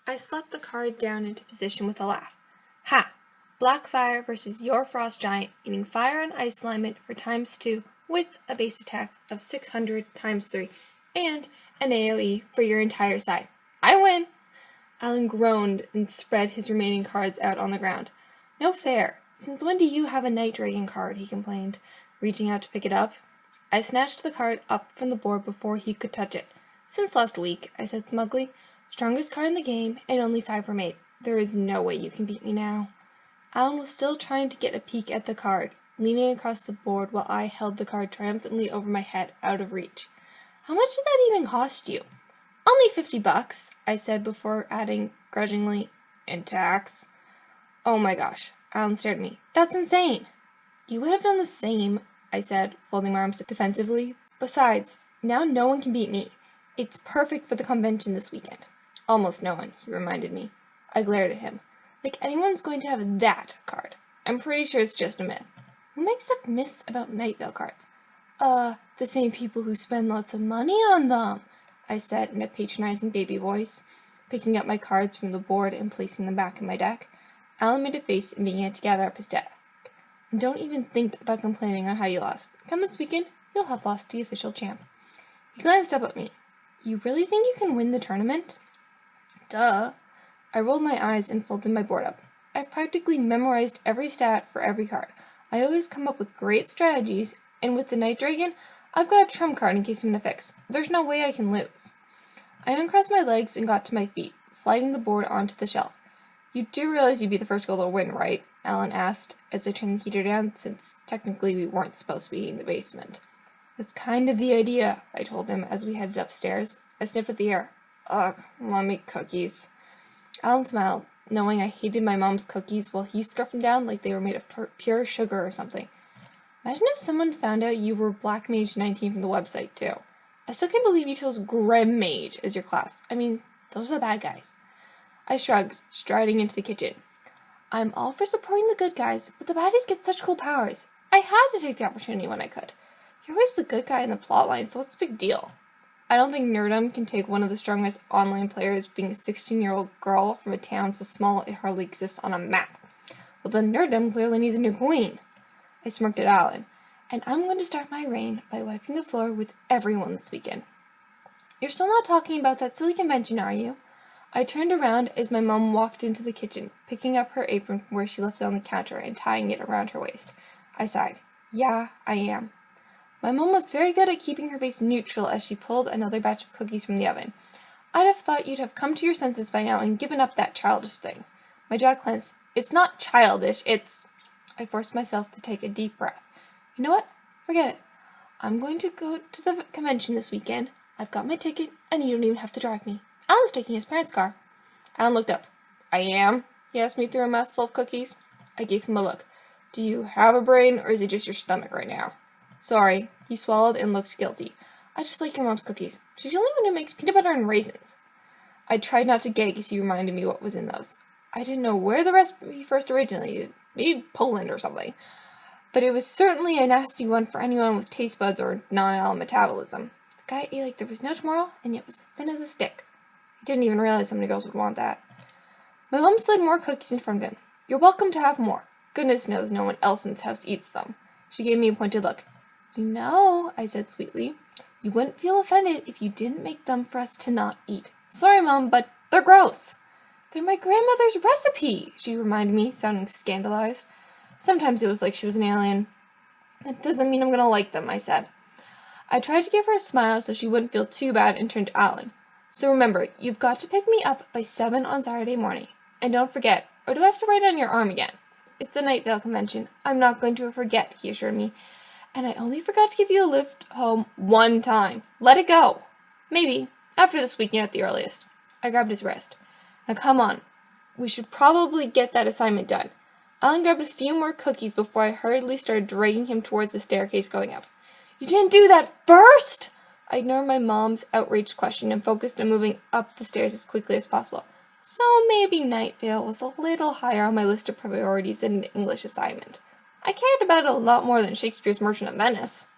I slapped the card down into position with a laugh. Ha! Blackfire versus your Frost Giant, meaning fire and ice alignment for ×2 with a base attack of 600 ×3 and an AoE for your entire side. I win! Alan groaned and spread his remaining cards out on the ground. No fair. Since when do you have a Night Dragon card? He complained, reaching out to pick it up. I snatched the card up from the board before he could touch it. Since last week, I said smugly. Strongest card in the game, and only 5 remain. There is no way you can beat me now. Alan was still trying to get a peek at the card, leaning across the board while I held the card triumphantly over my head, out of reach. How much did that even cost you? Only $50, I said before adding grudgingly, in tax. Oh my gosh, Alan stared at me. That's insane. You would have done the same, I said, folding my arms defensively. Besides, now no one can beat me. It's perfect for the convention this weekend. Almost no one, he reminded me. I glared at him. Like anyone's going to have that card. I'm pretty sure it's just a myth. Who makes up myths about Nightvale cards? The same people who spend lots of money on them, I said in a patronizing baby voice, picking up my cards from the board and placing them back in my deck. Alan made a face and began to gather up his deck. And don't even think about complaining on how you lost. Come this weekend, you'll have lost the official champ. He glanced up at me. You really think you can win the tournament? Duh. I rolled my eyes and folded my board up. I've practically memorized every stat for every card. I always come up with great strategies, and with the Night Dragon, I've got a trump card in case I'm in a fix. There's no way I can lose. I uncrossed my legs and got to my feet, sliding the board onto the shelf. You do realize you'd be the first girl to win, right? Alan asked, as I turned the heater down, since technically we weren't supposed to be in the basement. That's kind of the idea, I told him as we headed upstairs. I sniffed at the air. Ugh, mommy cookies. Alan smiled, knowing I hated my mom's cookies while he scarfed them down like they were made of pure sugar or something. Imagine if someone found out you were Black Mage 19 from the website, too. I still can't believe you chose Grim Mage as your class. I mean, those are the bad guys. I shrugged, striding into the kitchen. I'm all for supporting the good guys, but the baddies get such cool powers. I had to take the opportunity when I could. You're always the good guy in the plotline, so what's the big deal? I don't think nerdom can take one of the strongest online players being a 16-year-old girl from a town so small it hardly exists on a map. Well, then nerdom clearly needs a new queen. I smirked at Alan, and I'm going to start my reign by wiping the floor with everyone this weekend. You're still not talking about that silly convention, are you? I turned around as my mom walked into the kitchen, picking up her apron from where she left it on the counter and tying it around her waist. I sighed. Yeah, I am. My mom was very good at keeping her face neutral as she pulled another batch of cookies from the oven. I'd have thought you'd have come to your senses by now and given up that childish thing. My jaw clenched. It's not childish, it's... I forced myself to take a deep breath. You know what? Forget it. I'm going to go to the convention this weekend. I've got my ticket, and you don't even have to drive me. Alan's taking his parents' car. Alan looked up. I am? He asked me through a mouthful of cookies. I gave him a look. Do you have a brain, or is it just your stomach right now? Sorry. He swallowed and looked guilty. I just like your mom's cookies. She's the only one who makes peanut butter and raisins. I tried not to gag as he reminded me what was in those. I didn't know where the recipe first originated. Maybe Poland or something. But it was certainly a nasty one for anyone with taste buds or non-alum metabolism. The guy ate like there was no tomorrow, and yet was as thin as a stick. I didn't even realize so many girls would want that. My mom slid more cookies in front of him. You're welcome to have more. Goodness knows no one else in this house eats them. She gave me a pointed look. You know, I said sweetly, you wouldn't feel offended if you didn't make them for us to not eat. Sorry, Mom, but they're gross. They're my grandmother's recipe, she reminded me, sounding scandalized. Sometimes it was like she was an alien. That doesn't mean I'm gonna like them, I said. I tried to give her a smile so she wouldn't feel too bad and turned to Alan. So remember, you've got to pick me up by 7 on Saturday morning. And don't forget, or do I have to write on your arm again? It's the Nightvale convention. I'm not going to forget, he assured me. And I only forgot to give you a lift home 1 time. Let it go. Maybe. After this weekend at the earliest. I grabbed his wrist. Now come on. We should probably get that assignment done. Alan grabbed a few more cookies before I hurriedly started dragging him towards the staircase going up. You didn't do that first! I ignored my mom's outraged question and focused on moving up the stairs as quickly as possible. So maybe Nightvale was a little higher on my list of priorities than an English assignment. I cared about it a lot more than Shakespeare's Merchant of Venice.